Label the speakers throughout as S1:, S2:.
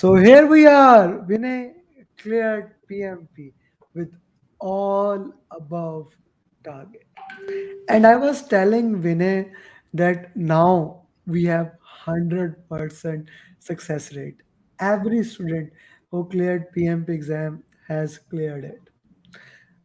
S1: So here we are, Vinay cleared PMP with all above target. And I was telling Vinay that now we have 100% success rate. Every student who cleared PMP exam has cleared it.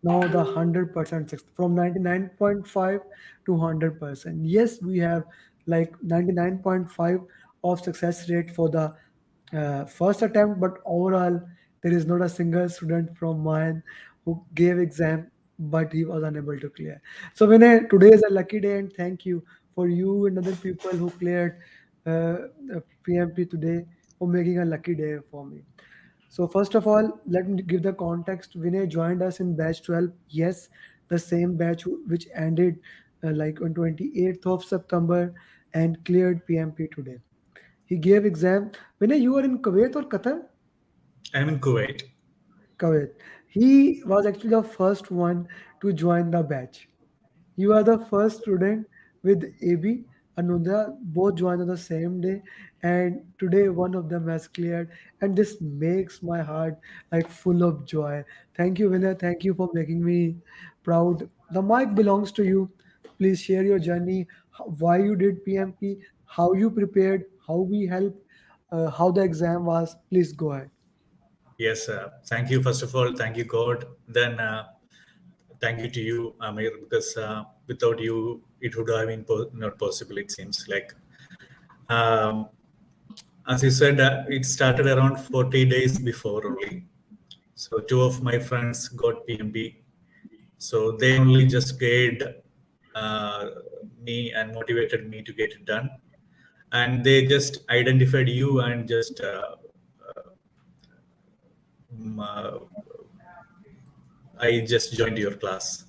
S1: Now the 100% from 99.5 to 100%. Yes, we have like 99.5 of success rate for the first attempt, but overall there is not a single student from mine who gave exam but he was unable to clear. So Vinay, today is a lucky day and thank you for you and other people who cleared PMP today for making a lucky day for me. So first of all, let me give the context. Vinay joined us in batch 12. Yes, the same batch which ended like on 28th of September and cleared PMP today. He gave exam. Vinay, you were in Kuwait or Qatar?
S2: I'm in Kuwait.
S1: Kuwait. He was actually the first one to join the batch. You are the first student with AB and Nundra both joined on the same day, and today one of them has cleared, and this makes my heart like full of joy. Thank you, Vinay. Thank you for making me proud. The mic belongs to you. Please share your journey, why you did PMP, how you prepared, how we helped, how the exam was. Please go ahead.
S2: Yes, thank you. First of all, thank you, God. Then thank you to you, Amir, because without you, it would have been not possible, it seems like. Um, as you said, it started around 40 days before only. So two of my friends got PMP. So they only just guided uh, me and motivated me to get it done. And they just identified you and just mm, uh, I just joined your class.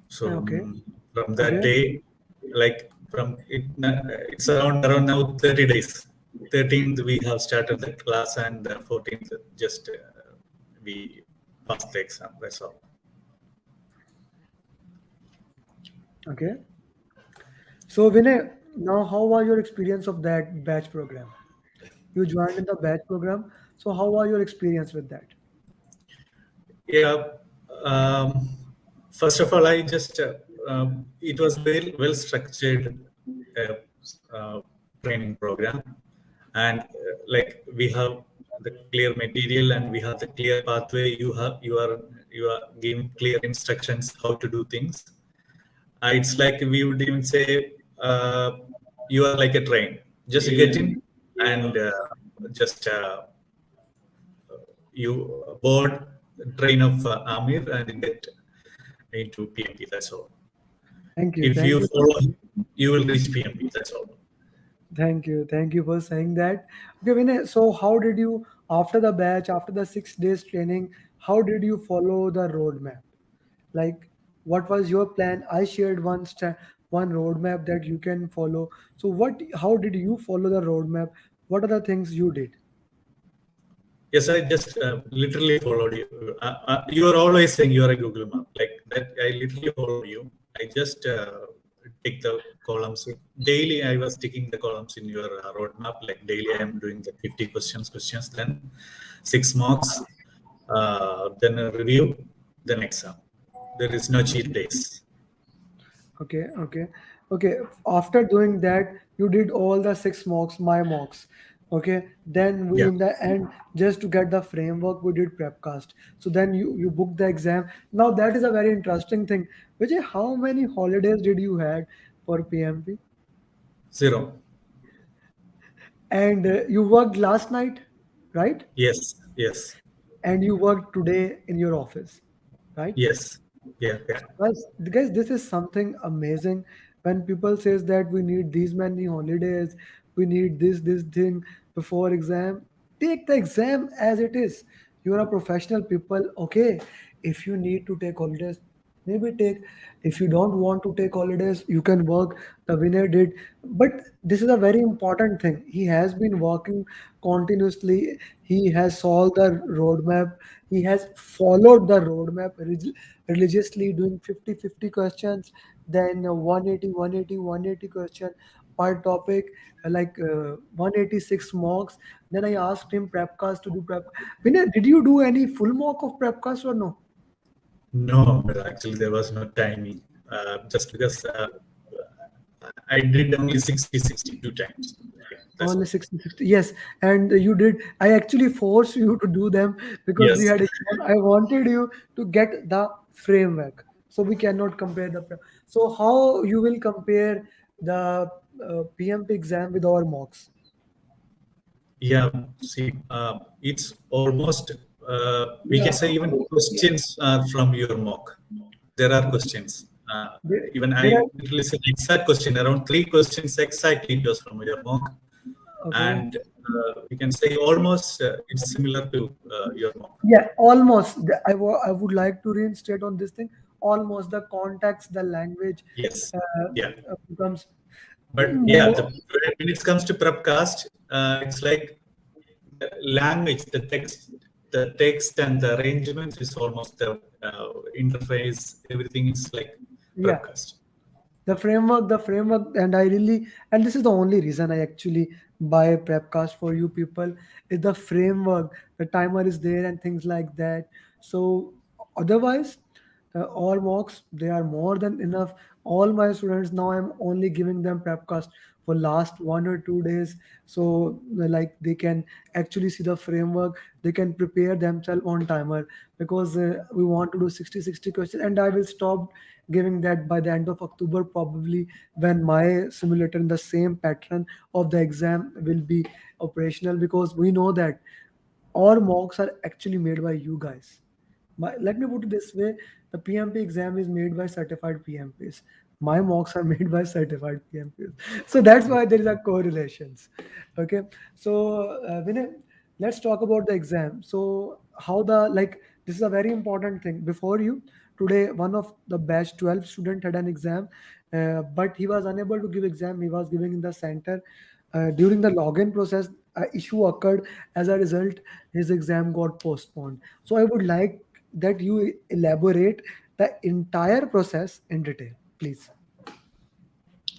S2: So
S1: Okay.
S2: from that
S1: Okay.
S2: day, like from it, it's around now 30 days. 13th we have started the class, and 14th just we passed the exam. That's all.
S1: Okay. So Vinay, now how was your experience of that batch program? You joined in the batch program. So how was your experience with that?
S2: Yeah. Um, First of all, I just it was very well structured uh, training program, and like we have the clear material and we have the clear pathway. You are giving clear instructions how to do things. It's like we would even say you are like a train. Just get in and just you board the train of Amir and get into PMP. That's all.
S1: Thank you.
S2: If
S1: Thank
S2: you
S1: you.
S2: follow him, you will reach PMP. That's all.
S1: Thank you. Thank you for saying that. Okay, Vinay. So how did you, after the batch, after the 6 days training, how did you follow the roadmap? Like, what was your plan? I shared one roadmap that you can follow. So how did you follow the roadmap? What are the things you did?
S2: Yes, I just literally followed you. You are always saying you are a Google Map. Like that, I literally followed you. I just take the columns. Daily, I was taking the columns in your roadmap. Like daily, I am doing the 50 questions, then 6 marks, then a review, then exam. There is no cheat days.
S1: Okay, okay, okay. After doing that, you did all the 6 mocks, my mocks. Okay, then we
S2: Yeah.
S1: in the end just to get the framework, we did prepcast. So then you booked the exam. Now that is a very interesting thing. Vijay, how many holidays did you had for PMP?
S2: Zero.
S1: And you worked last night, right?
S2: Yes. Yes.
S1: And you worked today in your office, right?
S2: Yes. Yeah. Yeah.
S1: Guys, this is something amazing. When people says that we need these many holidays, we need this thing before exam. Take the exam as it is. You are a professional people. Okay, if you need to take holidays, maybe take. If you don't want to take holidays, you can work. The winner did, but this is a very important thing. He has been working continuously. He has solved the roadmap. He has followed the roadmap religiously, doing 50-50 questions, then 180 question, per topic, 186 mocks. Then I asked him prepcast to do prep. Vinay, did you do any full mock of prepcast or no?
S2: No, but actually there was no timing. Just because I did only 60, 62 times. Like, that's
S1: Only
S2: all.
S1: 60, 60. Yes, and you did. I actually forced you to do them because we
S2: Yes.
S1: had exam. I wanted you to get the framework. So we cannot compare the. So how you will compare the PMP exam with our mocks?
S2: Yeah, see, it's almost, we
S1: Yeah,
S2: can say even questions are from your mock. There are questions. Even
S1: there
S2: I
S1: are.
S2: literally said exact question, around three questions exactly it was from your mock.
S1: Okay.
S2: And we can say almost it's similar to your mock.
S1: Yeah, almost. I would like to reinstate on this thing. Almost the context, the language
S2: Yes. Yeah.
S1: becomes
S2: But yeah,
S1: more.
S2: when it comes to prepcast, it's like the language, the text and the arrangements is almost the interface. Everything is like
S1: Yeah,
S2: prepcast.
S1: the framework, and I really, and this is the only reason I actually buy prepcast for you people, is the framework. The timer is there and things like that. So otherwise, all mocks, they are more than enough. All my students now, I'm only giving them prepcast for last 1 or 2 days, so like they can actually see the framework, they can prepare themselves on timer, because we want to do 60 questions, and I will stop giving that by the end of October, probably, when my simulator in the same pattern of the exam will be operational, because we know that our mocks are actually made by you guys. Let me put it this way: the PMP exam is made by certified PMPs. My mocks are made by certified PMPs. So that's why there is a correlations. Okay. So, Vinay, let's talk about the exam. So, how the, like, this is a very important thing. Before you, today, one of the batch 12 student had an exam, but he was unable to give exam. He was giving in the center. During the login process, issue occurred. As a result, his exam got postponed. So I would like that you elaborate the entire process in detail, please.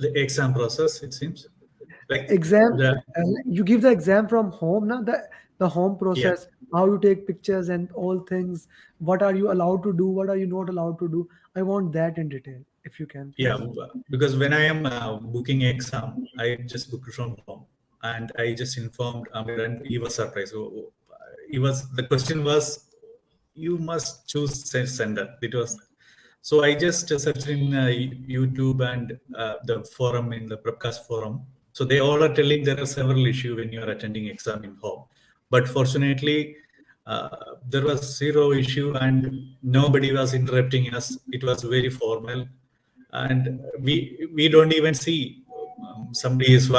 S2: The exam process, it seems like
S1: Exam,
S2: the
S1: you give the exam from home now, the home
S2: yeah.
S1: process, how you take pictures and all things, what are you allowed to do, what are you not allowed to do. I want that in detail, if you can,
S2: Yeah,
S1: please.
S2: because when I am booking exam, I just booked from home, and I just informed Amir, and he was surprised. So he was the question was, you must choose sender. It was so I just searched in YouTube and the forum in the Prepcast forum. So they all are telling there are several issues when you are attending exam in home, but fortunately. There was zero issue and nobody was interrupting us. It was very formal, and we don't even see somebody is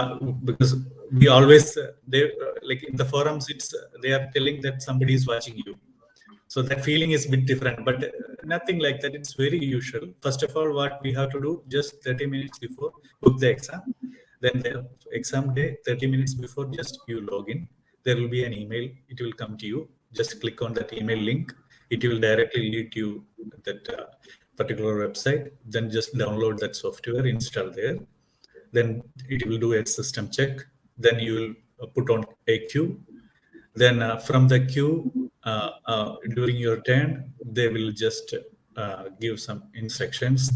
S2: because we always they like in the forums it's they are telling that somebody is watching you, so that feeling is a bit different, but nothing like that. It's very usual. First of all, what we have to do, just 30 minutes before book the exam, then the exam day 30 minutes before, just you log in. There will be an email, it will come to you. Just click on that email link, it will directly lead you that particular website. Then just download that software, install there. Then it will do a system check. Then you will put on a queue. Then from the queue, during your turn, they will just give some instructions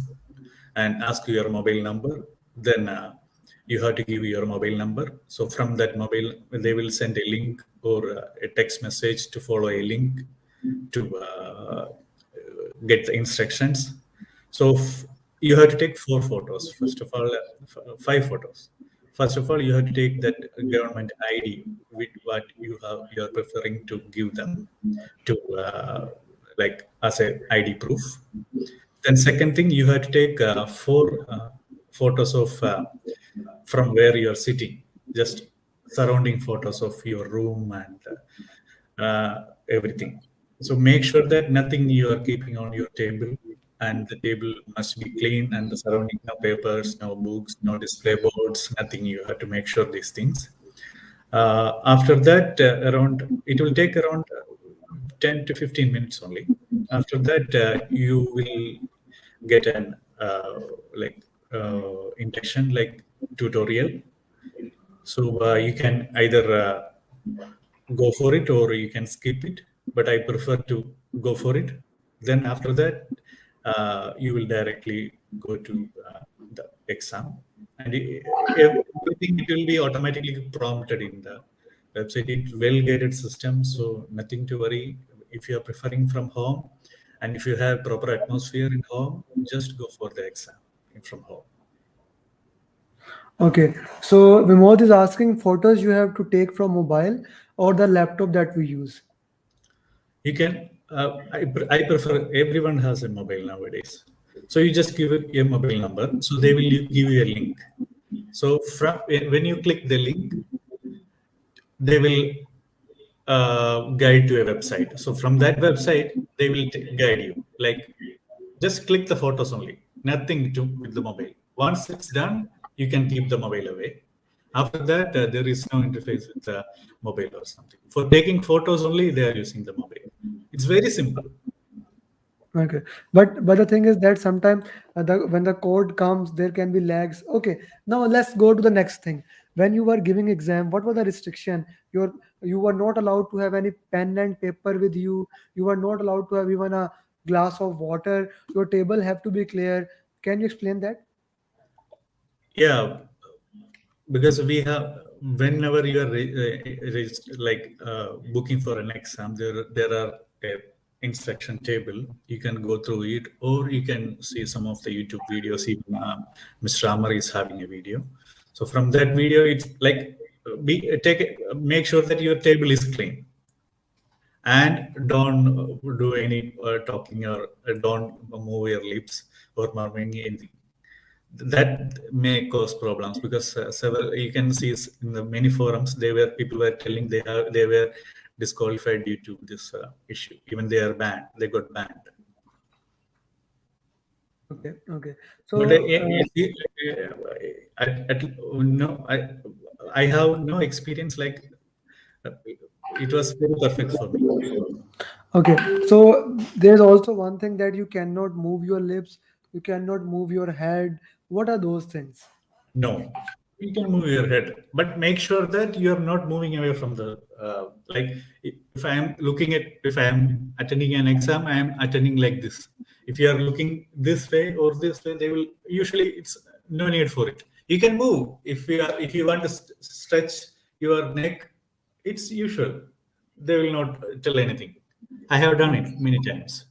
S2: and ask you your mobile number. Then you have to give your mobile number. So from that mobile, they will send a link or a text message to follow a link to get the instructions. So you have to take four photos. First of all, five photos. First of all, you have to take that government ID with what you are preferring to give them to like as a ID proof. Then second thing, you have to take four photos of from where you are sitting, just surrounding photos of your room and everything. So make sure that nothing you are keeping on your table, and the table must be clean, and the surrounding, no papers, no books, no display boards, nothing. You have to make sure these things. After that, around it will take around 10 to 15 minutes only. After that, you will get an like induction, like tutorial. So you can either go for it or you can skip it, but I prefer to go for it. Then after that, you will directly go to the exam, and everything it will be automatically prompted in the website. It well guided system, so nothing to worry. If you are preferring from home, and if you have proper atmosphere in home, just go for the exam from home.
S1: Okay, so Vimod is asking photos you have to take from mobile or the laptop that we use.
S2: You can. I prefer everyone has a mobile nowadays. So you just give it a mobile number. So they will give you a link. So from when you click the link, they will guide to a website. So from that website, they will guide you. Like just click the photos only. Nothing to with the mobile. Once it's done, you can keep the mobile away. After that, there is no interface with the mobile or something. For taking photos only, they are using the mobile. It's very simple.
S1: Okay, but the thing is that sometimes when the code comes, there can be lags. Okay, now let's go to the next thing. When you were giving exam, what was the restriction? You were not allowed to have any pen and paper with you. You were not allowed to have even a glass of water. Your table have to be clear. Can you explain that?
S2: Yeah, because we have whenever you are like booking for an exam, there are a instruction table. You can go through it, or you can see some of the YouTube videos. Even Mr. Amar is having a video. So from that video, it's like make sure that your table is clean, and don't do any talking, or don't move your lips or murmuring anything. That may cause problems, because several you can see in the many forums, they were people were telling they were disqualified due to this issue. Even they are banned, they got banned.
S1: Okay, okay.
S2: But
S1: So
S2: no, I have no experience like it was very perfect for me.
S1: okay, so there's also one thing that you cannot move your lips, you cannot move your head. What are those things?
S2: No, you can move your head, but make sure that you are not moving away from the like. If I am looking at, if I am attending an exam, I am attending like this. If you are looking this way or this way, they will usually, it's no need for it. You can move if you want to stretch your neck. It's usual. They will not tell anything. I have done it many times.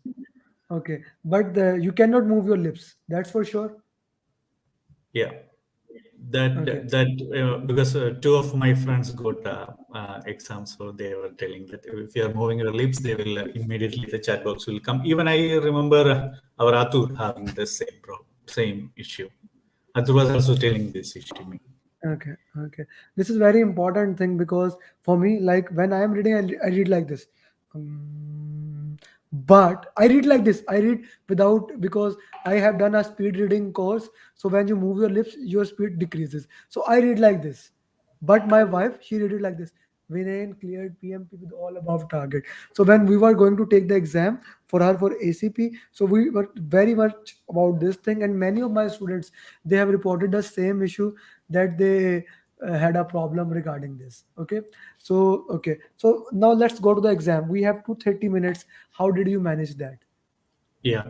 S1: Okay, but you cannot move your lips. That's for sure.
S2: Yeah. that
S1: Okay,
S2: that because two of my friends got exams, so they were telling that if you are moving your lips, they will immediately the chat box will come. Even I remember our Atur having the same issue. Atur was also telling this issue to me.
S1: okay, okay. This is very important thing because for me, like when I am reading, I read like this. But I read like this. I read without because I have done a speed reading course. So when you move your lips, your speed decreases. So I read like this. But my wife, she read it like this. Vinayan cleared PMP with all above target. So when we were going to take the exam for her for ACP, so we were very much about this thing, and many of my students they have reported the same issue that they had a problem regarding this. Okay, so now let's go to the exam. We have 230 minutes. How did you manage that?
S2: Yeah,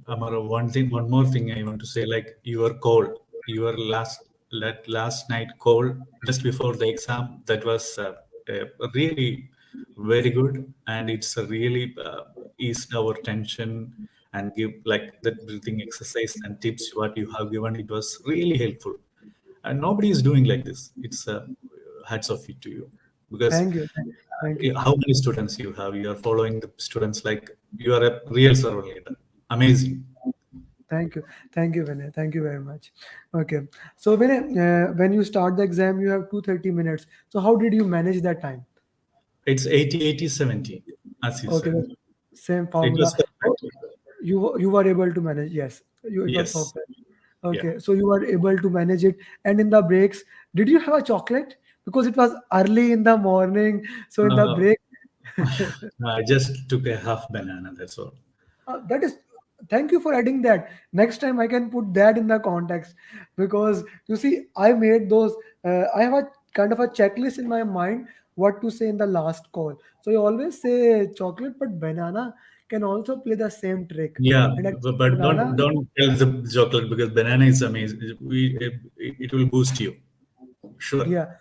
S2: Amara, one more thing I want to say, like your call, your last night call just before the exam, that was really very good, and it's really eased our tension and give like that breathing exercise and tips what you have given. It was really helpful, and nobody is doing like this. It's hats off to you, because
S1: Thank you, thank you,
S2: how many students you have? You are following the students like you are a real servant leader. Amazing.
S1: thank you, thank you, Vinay. Thank you very much. Okay, so Vinay, when you start the exam, you have 230 minutes. So how did you manage that time?
S2: It's 80, 80, 70, as you
S1: Okay,
S2: said.
S1: the same
S2: It was
S1: formula.
S2: perfect.
S1: You were able to manage. Yes, it was
S2: Yes.
S1: perfect.
S2: Yeah.
S1: Okay, so you were able to manage it. And in the breaks, did you have a chocolate? Because it was early in the morning. So in the
S2: Uh,
S1: break,
S2: I just took a half banana. That's all.
S1: that is Thank you for adding that. Next time I can put that in the context, because you see, I made those. I have a kind of a checklist in my mind what to say in the last call. So you always say chocolate, but banana can also play the same trick.
S2: Yeah,
S1: And actually,
S2: but
S1: banana,
S2: don't tell the chocolate because banana is amazing. It will boost you. Sure.
S1: yeah,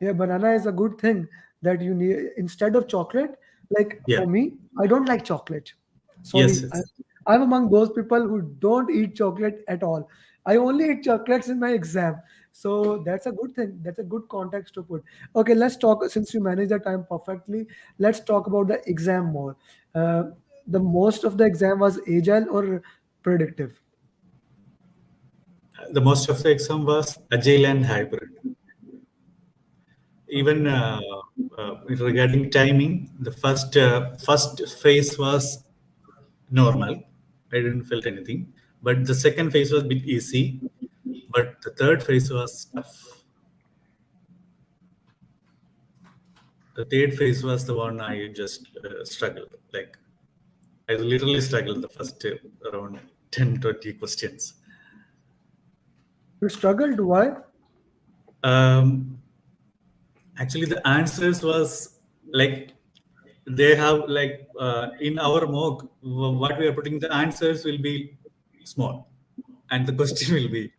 S1: yeah, banana is a good thing that you need instead of chocolate. Like
S2: Yeah.
S1: for me, I don't like chocolate.
S2: Yes.
S1: Sorry,
S2: Yes.
S1: I'm among those people who don't eat chocolate at all. I only eat chocolates in my exam. So that's a good thing. That's a good context to put. Okay, let's talk. Since you manage the time perfectly, let's talk about the exam more. Uh, the most of the exam was agile or predictive.
S2: The most of the exam was agile and hybrid. Even
S1: Okay.
S2: regarding timing, the first phase was normal. I didn't felt anything, but the second phase was a bit easy. But the third phase was tough. The third phase was the one I just struggled. Like I literally struggled the first around 10, 20 questions.
S1: You struggled. Why?
S2: Um, Actually, the answers was like they have like in our mock what we are putting the answers will be small and the question will be,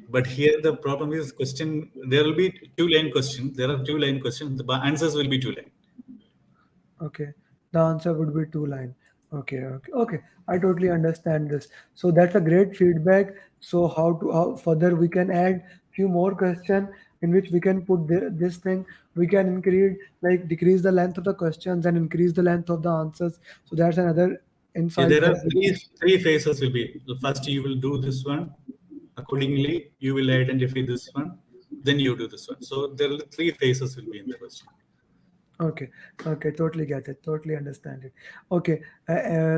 S2: but here the problem is question there will be two-line questions, there are two-line questions, the answers will be two-line.
S1: Okay, the answer would be two line. Okay, okay, okay. I totally understand this. So that's a great feedback. So how further we can add few more question in which we can put this thing. We can increase like decrease the length of the questions and increase the length of the answers. So that's another
S2: Yeah,
S1: insight
S2: there are
S1: that we.
S2: three phases will be, first you will do this one, accordingly you will identify this one, then you do this one, so there are three phases will be in the question.
S1: Okay, okay, totally get it, totally understand it. Okay,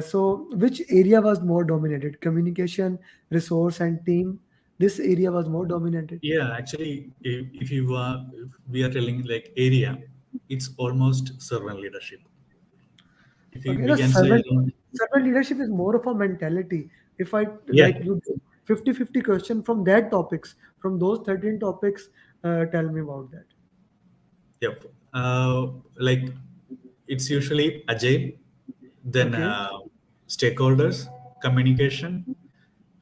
S1: so which area was more dominated? Communication, resource, and team. This area was more dominated.
S2: Yeah, actually, if you are, if we are telling like area, it's almost servant leadership. If you,
S1: Okay,
S2: we can say around,
S1: servant leadership is more of a mentality. If I
S2: yeah,
S1: like you 50-50 question from that topics, from those 13 topics, tell me about that.
S2: yep. Like it's usually agile, then
S1: Okay,
S2: stakeholders, communication,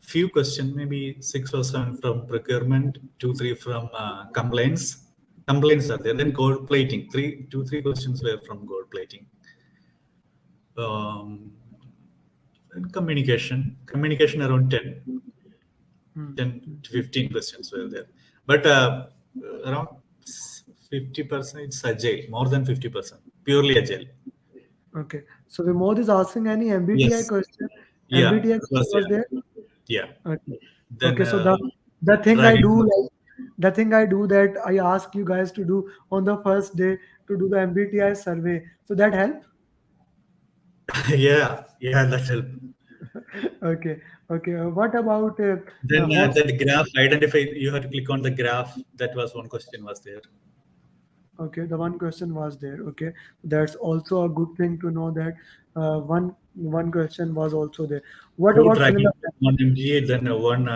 S2: few questions, maybe 6 or 7 from procurement, 2, 3 from complaints. Complaints are there. Then gold plating, 3 questions were from gold plating. Um, and communication around 10
S1: Hmm.
S2: to 15 questions were there. But around 50% it's agile, more than 50%, purely agile.
S1: Okay. So Vimod is asking any MBTI
S2: Yes.
S1: question.
S2: Yeah,
S1: MBTI
S2: it was
S1: question was
S2: there.
S1: there?
S2: Yeah.
S1: Okay.
S2: Then
S1: Okay. So the thing I do
S2: dragging.
S1: like the thing I do that I ask you guys to do on the first day to do the MBTI survey. So that help?
S2: Yeah, yeah, that helped.
S1: Okay. Okay. What about
S2: Then
S1: hot?
S2: that graph identify. You have to click on the graph. That was one question was there.
S1: Okay, the one question was there. Okay, that's also a good thing to know that one question was also there. What
S2: Two
S1: about fill in
S2: dragging,
S1: the blank?
S2: one MGA, then one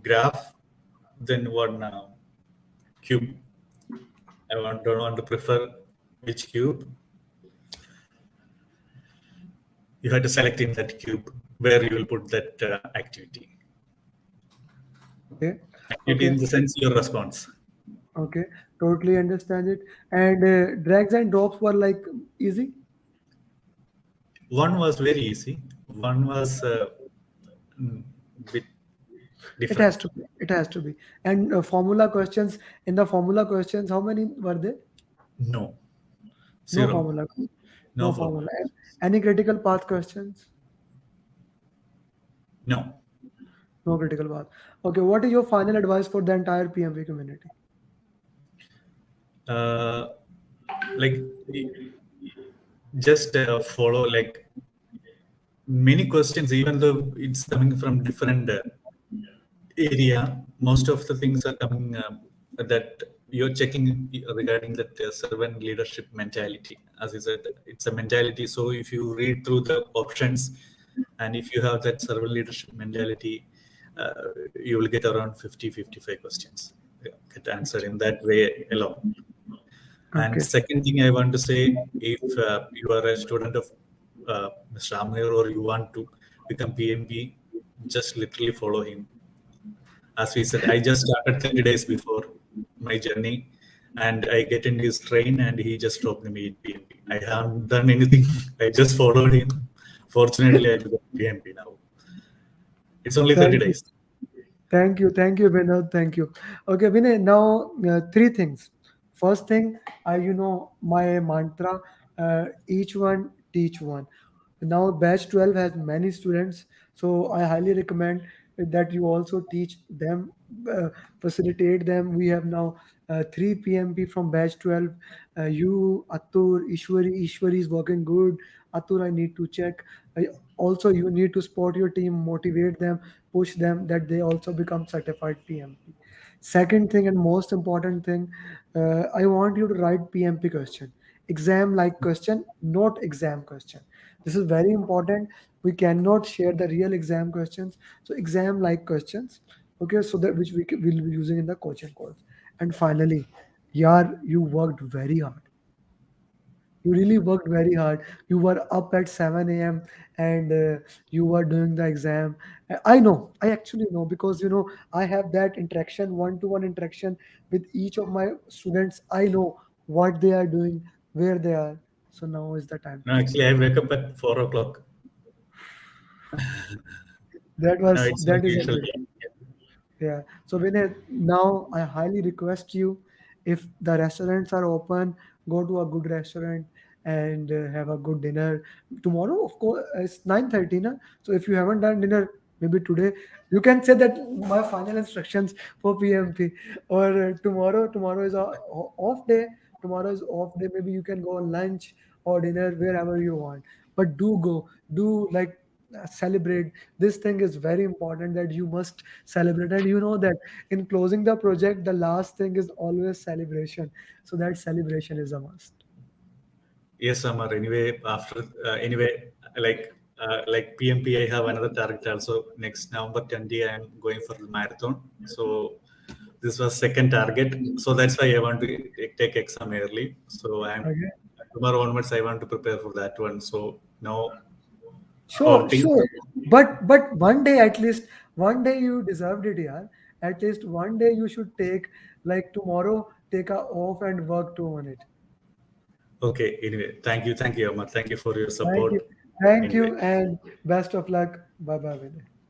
S2: graph, then one cube. Don't want to prefer which cube. You have to select in that cube where you will put that activity.
S1: Okay,
S2: Activity
S1: okay,
S2: in the sense your response.
S1: okay. Totally understand it. And drags and drops were like easy.
S2: One was very easy. One was mm, bit
S1: It has
S2: different.
S1: to be. It has to be. And formula questions. In the formula questions, how many were there?
S2: No,
S1: No
S2: zero,
S1: formula.
S2: no
S1: No formula.
S2: formula.
S1: Any critical path questions?
S2: No.
S1: No critical path. Okay. What is your final advice for the entire PMP community?
S2: Uh, like just follow like many questions, even though it's coming from different area, most of the things are coming that you're checking regarding that servant leadership mentality. As I said, it's a mentality. So if you read through the options, And if you have that servant leadership mentality, you will get around 50-55 questions, get answered in that way alone. And
S1: Okay.
S2: second thing I want to say, if you are a student of Mr. Amir or you want to become PMP, just literally follow him. As we said, I just started 30 days before my journey, and I get in his train, and he just dropped me in PMP. I haven't done anything. I just followed him. Fortunately, I became PMP now. It's only 30
S1: Thank you.
S2: days.
S1: Thank you, Vinod. Thank you. Okay, Vinay. Now, three things. First thing, my mantra: each one teach one. Now, batch 12 has many students, so I highly recommend that you also teach them, uh, facilitate them. We have now three PMP from batch 12. You, Atur, Ishwari is working good. Atur, I need to check. Also, you need to support your team, motivate them, push them that they also become certified PMP. Second thing and most important thing, I want you to write PMP question, exam like question, not exam question. This is very important. We cannot share the real exam questions. So exam like questions, okay, so that which will be using in the coaching course. And finally, yeah, you worked very hard. You really worked very hard. You were up at 7 a.m. and you were doing the exam. I know, I actually know because I have that interaction, one-to-one interaction with each of my students. I know what they are doing, where they are. So now is the time
S2: No,
S1: to
S2: actually,
S1: shine.
S2: I wake up at 4 o'clock. No, it's
S1: That
S2: like
S1: is a
S2: usual.
S1: good. Yeah. So Vinay, now I highly request you, if the restaurants are open, go to a good restaurant and have a good dinner. Tomorrow, of course, it's 9:30, na? So if you haven't done dinner, maybe today, you can say that my final instructions for PMP. Or tomorrow is a off day. Tomorrow is off day. Maybe you can go on lunch or dinner wherever you want. But do go, do like celebrate. This thing is very important that you must celebrate, and you know that in closing the project the last thing is always celebration, so that celebration is a must.
S2: Yes, Amar. Anyway, like PMP, I have another target also. Next November 20, I am going for the marathon. So this was second target. So that's why I want to take exam early. So I'm
S1: Okay,
S2: tomorrow onwards. I want to prepare for that one. So no
S1: sure,
S2: outing.
S1: sure. But one day, at least one day, you deserved it, yeah. At least one day you should take, like tomorrow, take a off and work to on it.
S2: Okay. Anyway, thank you, Amar. Thank you for your
S1: Thank you,
S2: support.
S1: thank
S2: Anyway.
S1: you, and best of luck. Bye bye.